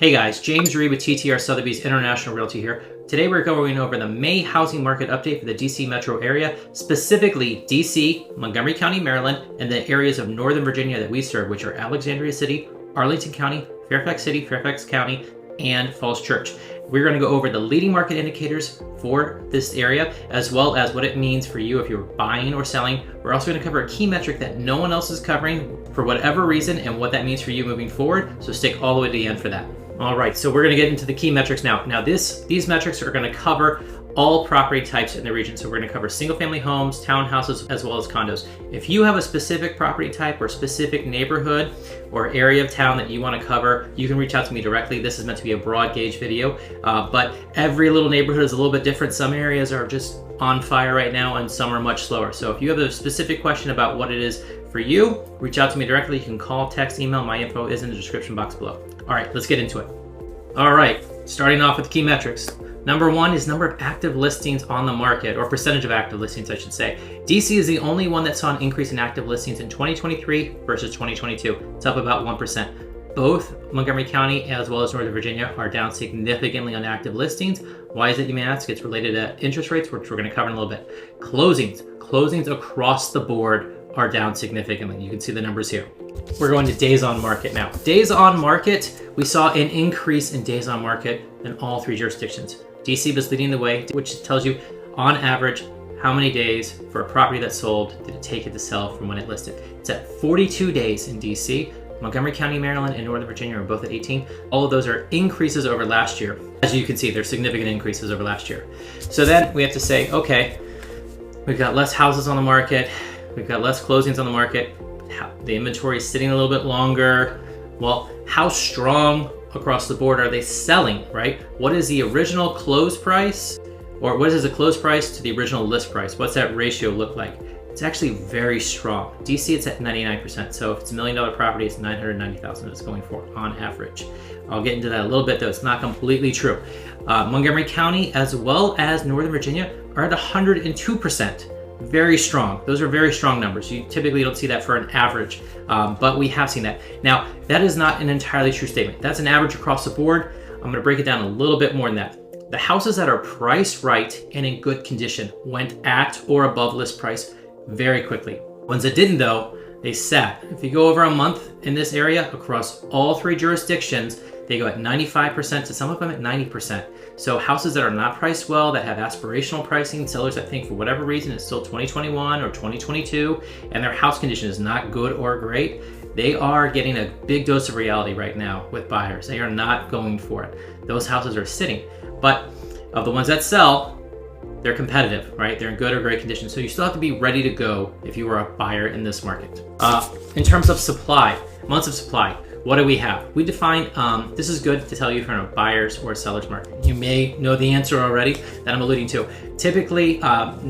Hey guys, James Reid with TTR Sotheby's International Realty here. Today we're going over the May housing market update for the DC metro area, specifically DC, Montgomery County, Maryland, and the areas of Northern Virginia that we serve, which are Alexandria City, Arlington County, Fairfax City, Fairfax County, and Falls Church. We're going to go over the leading market indicators for this area, as well as what it means for you if you're buying or selling. We're also going to cover a key metric that no one else is covering for whatever reason and what that means for you moving forward. So stick all the way to the end for that. All right, so we're going to get into the key metrics now. Now these metrics are going to cover all property types in the region. So we're going to cover single family homes, townhouses, as well as condos. If you have a specific property type or specific neighborhood or area of town that you want to cover, you can reach out to me directly. This is meant to be a broad gauge video, but every little neighborhood is a little bit different. Some areas are just on fire right now and some are much slower. So if you have a specific question about what it is for you, reach out to me directly. You can call, text, email. My info is in the description box below. All right, let's get into it. All right, starting off with key metrics. Number one is number of active listings on the market, or percentage of active listings, I should say. DC is the only one that saw an increase in active listings in 2023 versus 2022. It's up about 1%. Both Montgomery County as well as Northern Virginia are down significantly on active listings. Why is it, you may ask? It's related to interest rates, which we're going to cover in a little bit. Closings across the board are down significantly. You can see the numbers here. We're going to days on market now. Days on market, we saw an increase in days on market in all three jurisdictions. DC was leading the way, which tells you on average how many days for a property that sold did it take it to sell from when it listed. It's at 42 days in DC. Montgomery County, Maryland, and Northern Virginia are both at 18. All of those are increases over last year. As you can see, there's significant increases over last year. So then we have to say, okay, we've got less houses on the market. We've got less closings on the market. The inventory is sitting a little bit longer. Well, how strong across the board are they selling, right? What is the original close price, or what is the close price to the original list price? What's that ratio look like? It's actually very strong. DC, it's at 99%. So if it's $1 million property, it's $990,000 it's going for on average. I'll get into that a little bit though. It's not completely true. Montgomery County as well as Northern Virginia are at 102%. Very strong. Those are very strong numbers. You typically don't see that for an average, but we have seen that. Now, that is not an entirely true statement. That's an average across the board. I'm going to break it down a little bit more than that. The houses that are priced right and in good condition went at or above list price very quickly. Ones that didn't though, they sat. If you go over a month in this area across all three jurisdictions, they go at 95% to some of them at 90%. So houses that are not priced well, that have aspirational pricing, sellers that think for whatever reason it's still 2021 or 2022, and their house condition is not good or great, they are getting a big dose of reality right now with buyers. They are not going for it. Those houses are sitting. But of the ones that sell, they're competitive, right? They're in good or great condition. So you still have to be ready to go if you are a buyer in this market. In terms of supply, months of supply, what do we have? We define, this is good to tell you if you're in a buyer's or a seller's market. You may know the answer already that I'm alluding to. Typically,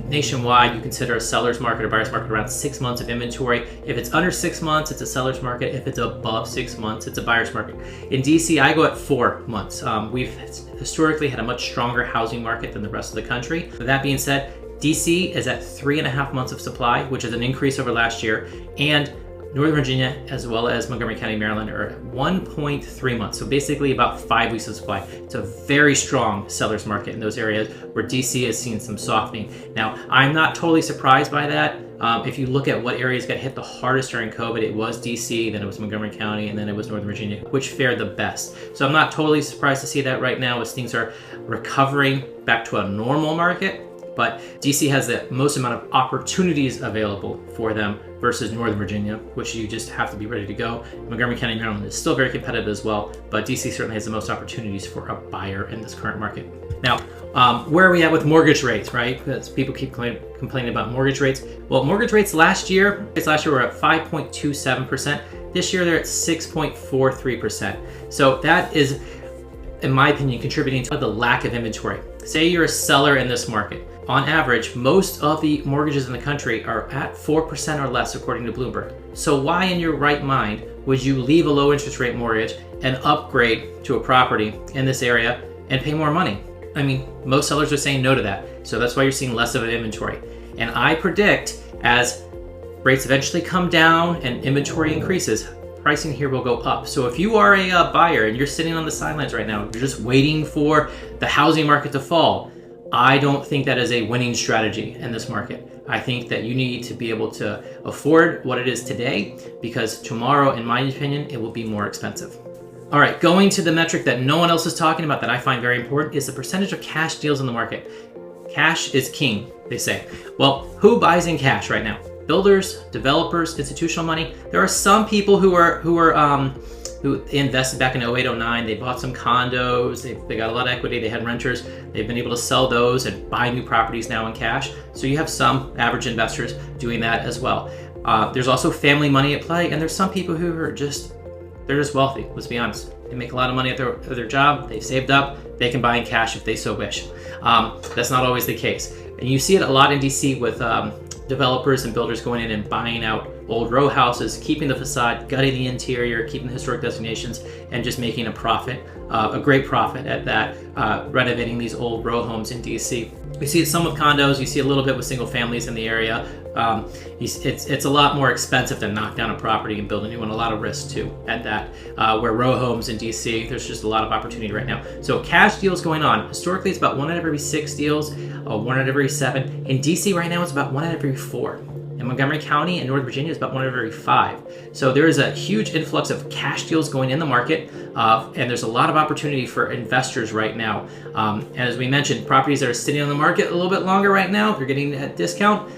nationwide, you consider a seller's market or buyer's market around 6 months of inventory. If it's under 6 months, it's a seller's market. If it's above 6 months, it's a buyer's market. In DC, I go at 4 months. We've historically had a much stronger housing market than the rest of the country. With that being said, DC is at 3.5 months of supply, which is an increase over last year. And Northern Virginia, as well as Montgomery County, Maryland, are at 1.3 months. So basically about 5 weeks of supply. It's a very strong seller's market in those areas where DC has seen some softening. Now, I'm not totally surprised by that. If you look at what areas got hit the hardest during COVID, it was DC, then it was Montgomery County, and then it was Northern Virginia, which fared the best. So I'm not totally surprised to see that right now as things are recovering back to a normal market. But DC has the most amount of opportunities available for them versus Northern Virginia, which you just have to be ready to go. Montgomery County, Maryland is still very competitive as well, but DC certainly has the most opportunities for a buyer in this current market. Now, where are we at with mortgage rates, right? Because people keep complaining about mortgage rates. Well, mortgage rates last year were at 5.27%. This year, they're at 6.43%. So that is, in my opinion, contributing to the lack of inventory. Say you're a seller in this market. On average, most of the mortgages in the country are at 4% or less, according to Bloomberg. So why in your right mind would you leave a low interest rate mortgage and upgrade to a property in this area and pay more money? I mean, most sellers are saying no to that. So that's why you're seeing less of an inventory. And I predict as rates eventually come down and inventory increases, pricing here will go up. So if you are a buyer and you're sitting on the sidelines right now, you're just waiting for the housing market to fall, I don't think that is a winning strategy in this market. I think that you need to be able to afford what it is today, because tomorrow, in my opinion, it will be more expensive. All right, going to the metric that no one else is talking about that I find very important is the percentage of cash deals in the market. Cash is king, they say. Well, who buys in cash right now? Builders, developers, institutional money. There are some people who invested back in 08, 09. They bought some condos. They got a lot of equity. They had renters. They've been able to sell those and buy new properties now in cash. So you have some average investors doing that as well. There's also family money at play, and there's some people who are they're just wealthy. Let's be honest. They make a lot of money at their job. They've saved up. They can buy in cash if they so wish. That's not always the case. And you see it a lot in DC with developers and builders going in and buying out old row houses, keeping the facade, gutting the interior, keeping the historic designations, and just making a profit, a great profit at that, renovating these old row homes in DC. We see it some with condos. You see a little bit with single families in the area. It's a lot more expensive to knock down a property and build a new one. A lot of risk too at that. Where row homes in DC, there's just a lot of opportunity right now. So cash deals going on. Historically, it's about 1 out of every 6 deals, 1 out of every 7. In DC right now, it's about 1 out of every 4. In Montgomery County and Northern Virginia, it's about 1 out of every 5. So there is a huge influx of cash deals going in the market, and there's a lot of opportunity for investors right now. And as we mentioned, properties that are sitting on the market a little bit longer right now, they're getting a discount.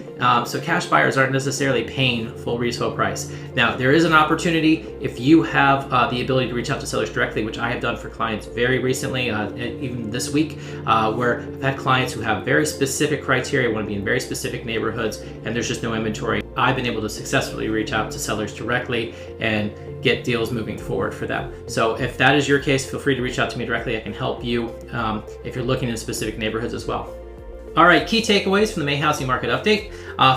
So cash buyers aren't necessarily paying full resale price. Now, there is an opportunity if you have the ability to reach out to sellers directly, which I have done for clients very recently, even this week, where I've had clients who have very specific criteria, want to be in very specific neighborhoods, and there's just no inventory. I've been able to successfully reach out to sellers directly and get deals moving forward for them. So if that is your case, feel free to reach out to me directly. I can help you if you're looking in specific neighborhoods as well. All right, key takeaways from the May housing market update.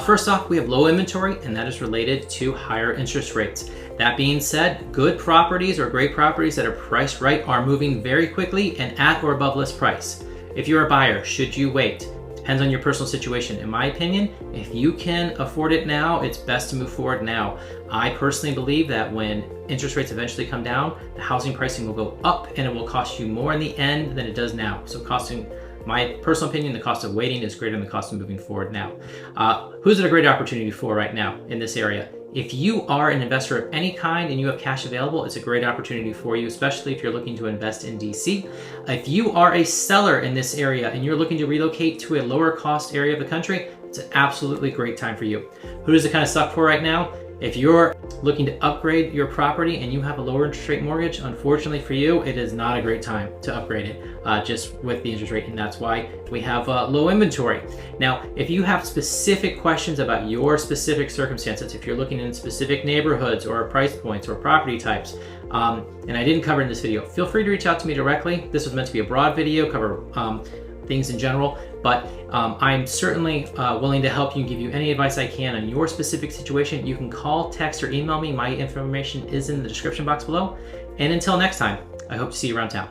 First off, we have low inventory, and that is related to higher interest rates. That being said, good properties or great properties that are priced right are moving very quickly and at or above list price. If you're a buyer, should you wait? Depends on your personal situation. In my opinion, if you can afford it now, it's best to move forward now. I personally believe that when interest rates eventually come down, the housing pricing will go up and it will cost you more in the end than it does now. So my personal opinion, the cost of waiting is greater than the cost of moving forward now. Who's it a great opportunity for right now in this area? If you are an investor of any kind and you have cash available, it's a great opportunity for you, especially if you're looking to invest in DC. If you are a seller in this area and you're looking to relocate to a lower cost area of the country, it's an absolutely great time for you. Who does it kind of suck for right now? If you're looking to upgrade your property and you have a lower interest rate mortgage, unfortunately for you, it is not a great time to upgrade it just with the interest rate, and that's why we have low inventory. Now, if you have specific questions about your specific circumstances, if you're looking in specific neighborhoods or price points or property types, and I didn't cover in this video, feel free to reach out to me directly. This was meant to be a broad video, cover things in general, but I'm certainly willing to help you and give you any advice I can on your specific situation. You can call, text, or email me. My information is in the description box below. And until next time, I hope to see you around town.